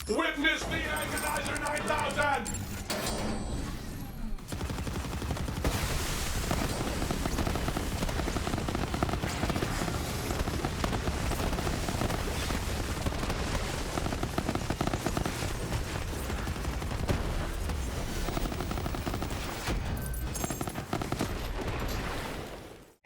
Witness the Agonizer 9000!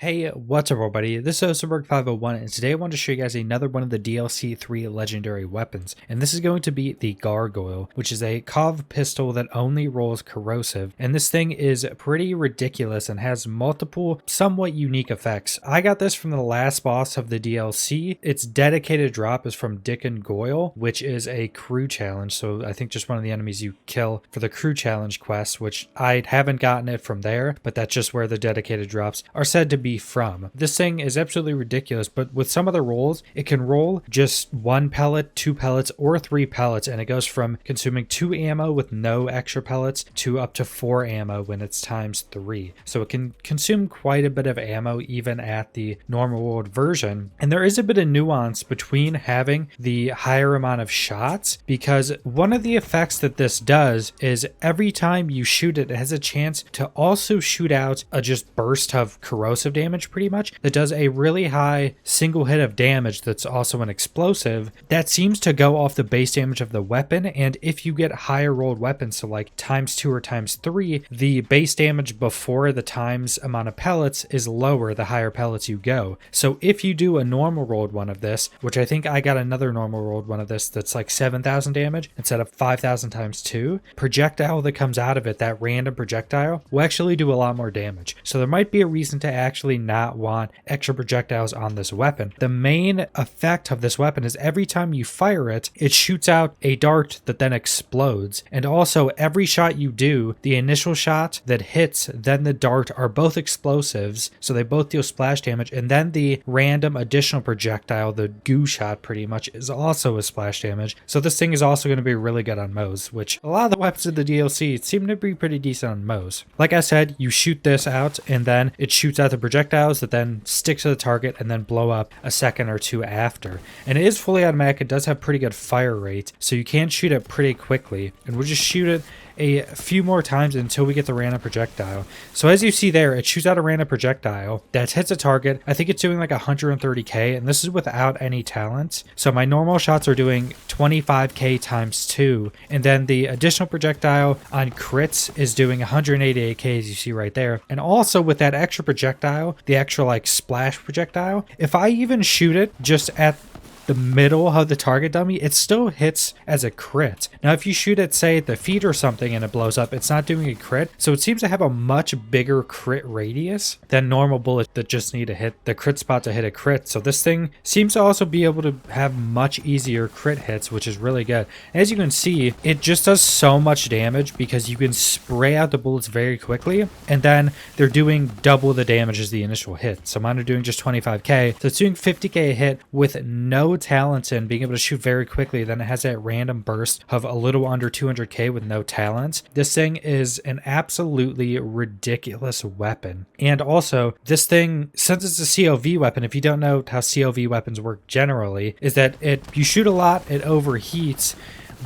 Hey, what's up everybody? This is Osterberg501 and today I want to show you guys another one of the DLC 3 legendary weapons. And this is going to be the Gargoyle, which is a COV pistol that only rolls corrosive. And this thing is pretty ridiculous and has multiple somewhat unique effects. I got this from the last boss of the DLC. Its dedicated drop is from Gargoyle, which is a crew challenge. So I think just one of the enemies you kill for the crew challenge quest, which I haven't gotten it from there, but that's just where the dedicated drops are said to be from. This thing is absolutely ridiculous, but with some other rolls, it can roll just 1 pellet, 2 pellets, or 3 pellets, and it goes from consuming 2 ammo with no extra pellets to up to 4 ammo when it's times 3. So it can consume quite a bit of ammo even at the normal world version. And there is a bit of nuance between having the higher amount of shots, because one of the effects that this does is every time you shoot it, it has a chance to also shoot out a just burst of corrosive damage pretty much that does a really high single hit of damage that's also an explosive that seems to go off the base damage of the weapon. And if you get higher rolled weapons, so like times 2 or times 3, the base damage before the times amount of pellets is lower the higher pellets you go. So if you do a normal rolled one of this, which I think I got another normal rolled one of this that's like 7,000 damage instead of 5,000 times 2, projectile that comes out of it, that random projectile, will actually do a lot more damage. So there might be a reason to actually not want extra projectiles on this weapon. The main effect of this weapon is every time you fire it, it shoots out a dart that then explodes. And also every shot you do, the initial shot that hits, then the dart are both explosives. So they both deal splash damage. And then the random additional projectile, the goo shot pretty much, is also a splash damage. So this thing is also going to be really good on Moes, which a lot of the weapons in the DLC seem to be pretty decent on Moes. Like I said, you shoot this out and then it shoots out the projectiles that then stick to the target and then blow up a second or two after. And it is fully automatic. It does have pretty good fire rate, so you can shoot it pretty quickly. And we'll just shoot it a few more times until we get the random projectile. So as you see there, it shoots out a random projectile that hits a target. I think it's doing like 130k, and this is without any talents. So my normal shots are doing 25k times 2, and then the additional projectile on crits is doing 188k, as you see right there. And also with that extra projectile, the extra like splash projectile, if I even shoot it just at the middle of the target dummy, it still hits as a crit. Now if you shoot it, say at the feet or something, and it blows up, it's not doing a crit. So it seems to have a much bigger crit radius than normal bullets that just need to hit the crit spot to hit a crit. So this thing seems to also be able to have much easier crit hits, which is really good. As you can see, it just does so much damage because you can spray out the bullets very quickly, and then they're doing double the damage as the initial hit. So mine are doing just 25k, so it's doing 50k a hit with no talents and being able to shoot very quickly. Then it has that random burst of a little under 200k with no talents. This thing is an absolutely ridiculous weapon. And also this thing, since it's a COV weapon, if you don't know how COV weapons work generally, is that you shoot a lot, it overheats.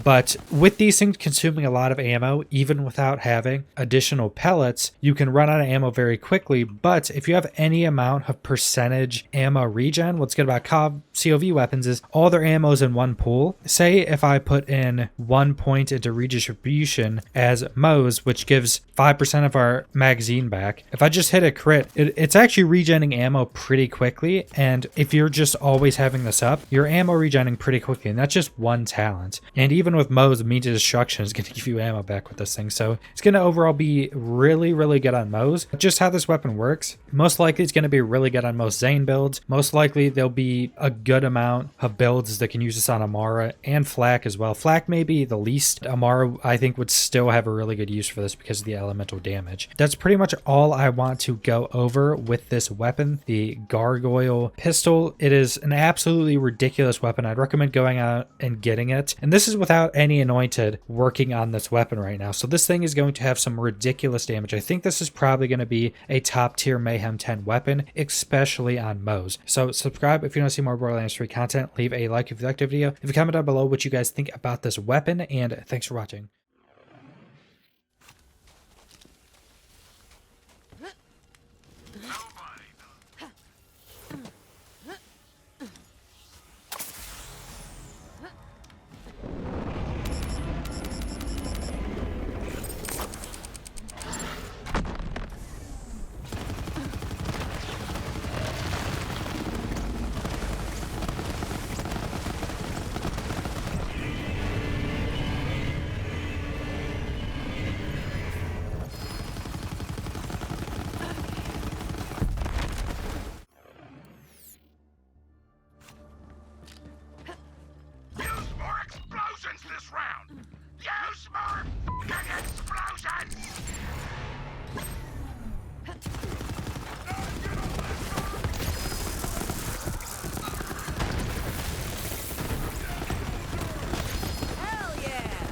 But with these things consuming a lot of ammo, even without having additional pellets, you can run out of ammo very quickly. But if you have any amount of percentage ammo regen, what's good about COV weapons is all their ammo is in one pool. Say if I put in 1 point into redistribution as Moes, which gives 5% of our magazine back, if I just hit a crit, it's actually regenning ammo pretty quickly. And if you're just always having this up, your ammo regenning pretty quickly, and that's just one talent. And even with Moes, means of destruction is going to give you ammo back with this thing. So it's going to overall be really, really good on Moes. Just how this weapon works, most likely it's going to be really good on most Zane builds. Most likely there'll be a good amount of builds that can use this on Amara and Flak as well. Flak may be the least. Amara, I think, would still have a really good use for this because of the elemental damage. That's pretty much all I want to go over with this weapon, the Gargoyle pistol. It is an absolutely ridiculous weapon. I'd recommend going out and getting it. And this is without without any anointed working on this weapon right now. So this thing is going to have some ridiculous damage. I think this is probably going to be a top tier Mayhem 10 weapon, especially on Mo's. So subscribe if you want to see more Borderlands 3 content. Leave a like if you liked the video. If you comment down below what you guys think about this weapon, and thanks for watching. This round! Use more fucking explosions! Hell yeah!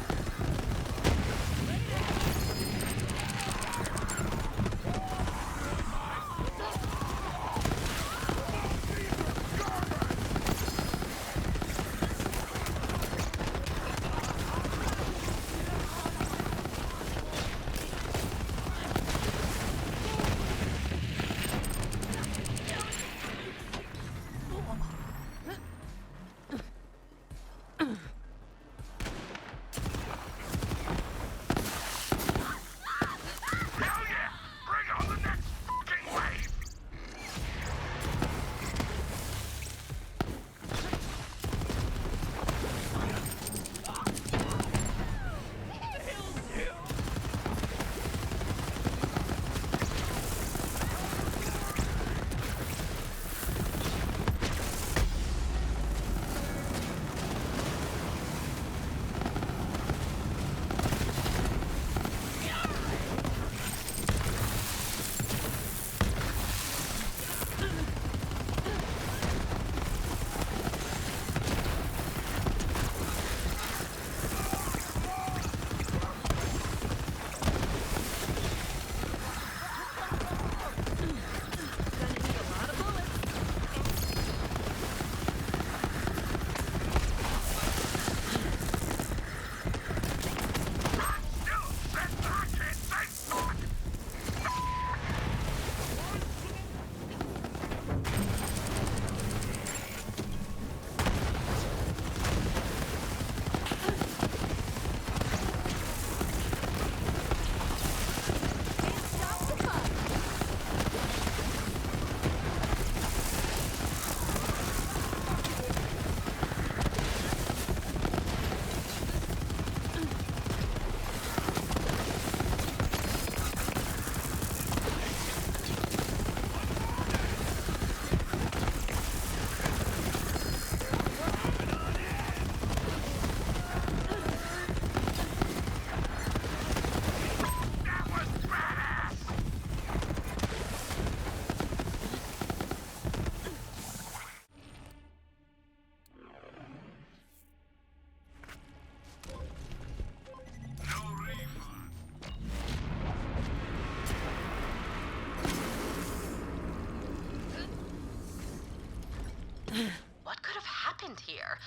What could have happened here?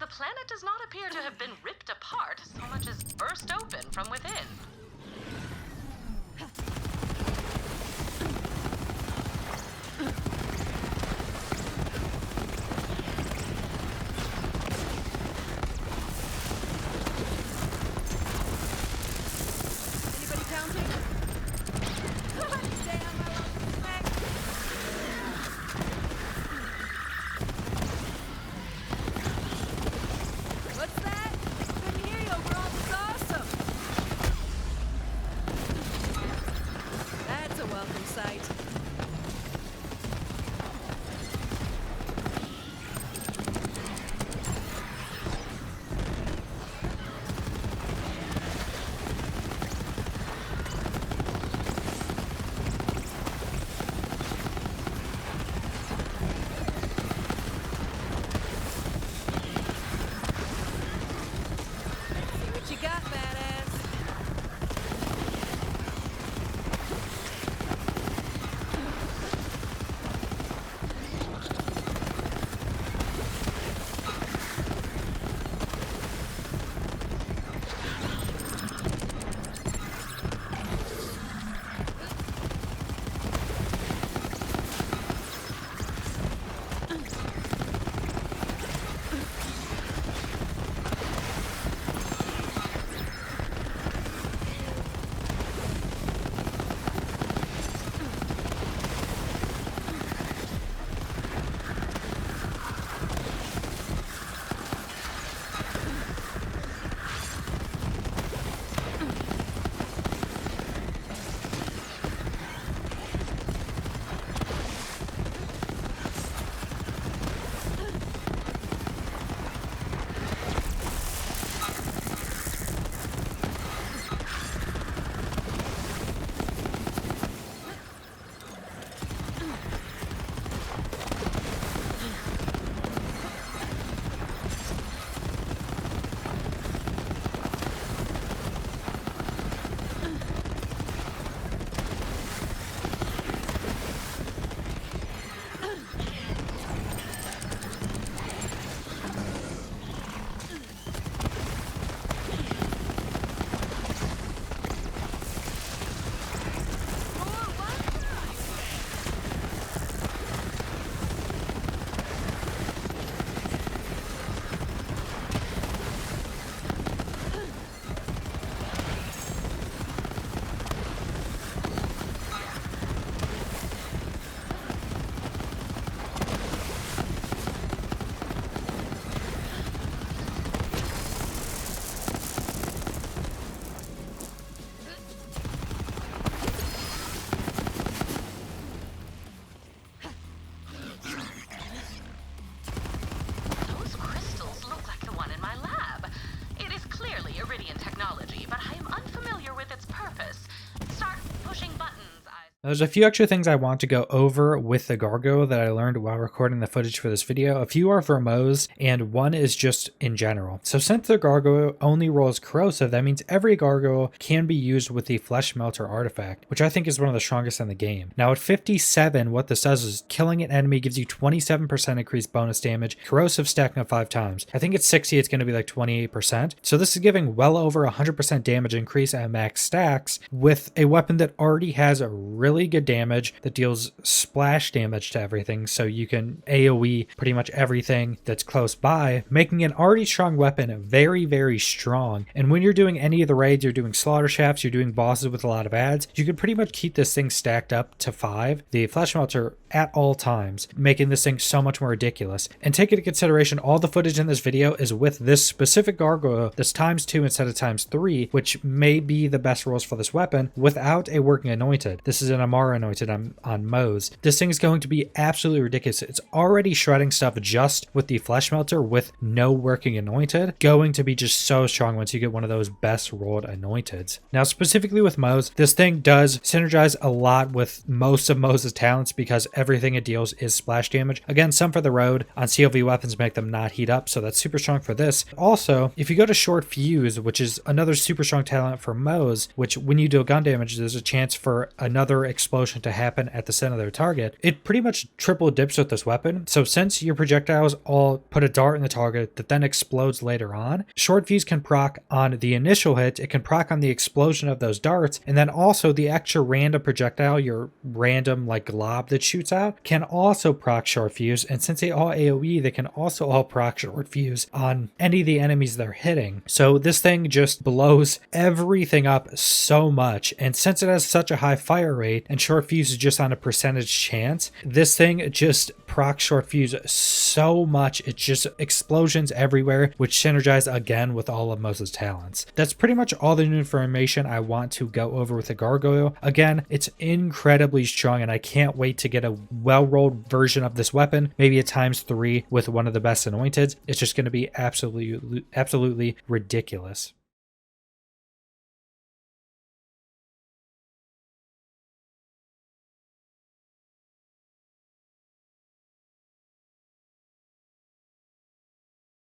The planet does not appear to have been ripped apart so much as burst open from within. Anybody counting? Damn, I lost the smack. What's that? Couldn't hear you overall. It's awesome. There's a few extra things I want to go over with the Gargoyle that I learned while recording the footage for this video. A few are for Moe's, and one is just in general. So since the Gargoyle only rolls corrosive, that means every Gargoyle can be used with the Flesh Melter artifact, which I think is one of the strongest in the game. Now at 57, what this does is killing an enemy gives you 27% increased bonus damage, corrosive stacking up 5 times. I think at 60, it's going to be like 28%. So this is giving well over 100% damage increase at max stacks with a weapon that already has a really good damage that deals splash damage to everything, so you can AoE pretty much everything that's close by, making an already strong weapon very, very strong. And when you're doing any of the raids, you're doing slaughter shafts, you're doing bosses with a lot of ads, you can pretty much keep this thing stacked up to 5, the Flesh Melter, at all times, making this thing so much more ridiculous. And take into consideration, all the footage in this video is with this specific Gargoyle that's ×2 instead of ×3, which may be the best rolls for this weapon without a working anointed. This is an Amara anointed on Moe's. This thing is going to be absolutely ridiculous. It's already shredding stuff just with the Flesh Melter with no working anointed. Going to be just so strong once you get one of those best rolled anointeds. Now specifically with Moe's, this thing does synergize a lot with most of Moe's talents because everything it deals is splash damage. Again, some for the road on CLV weapons make them not heat up, so that's super strong for this. Also, if you go to short fuse, which is another super strong talent for Moe's, which when you deal gun damage, there's a chance for another explosion to happen at the center of their target. It pretty much triple dips with this weapon. So since your projectiles all put a dart in the target that then explodes later on, short fuse can proc on the initial hit, it can proc on the explosion of those darts, and then also the extra random projectile, your random like glob that shoots out, can also proc short fuse. And since they all AoE, they can also all proc short fuse on any of the enemies they're hitting. So this thing just blows everything up so much. And since it has such a high fire rate and short fuse is just on a percentage chance, this thing just proc short fuse so much. It's just explosions everywhere, which synergize again with all of Moe's talents. That's pretty much all the new information I want to go over with the Gargoyle. Again, it's incredibly strong and I can't wait to get a well-rolled version of this weapon, maybe a ×3 with one of the best anointeds. It's just going to be absolutely ridiculous.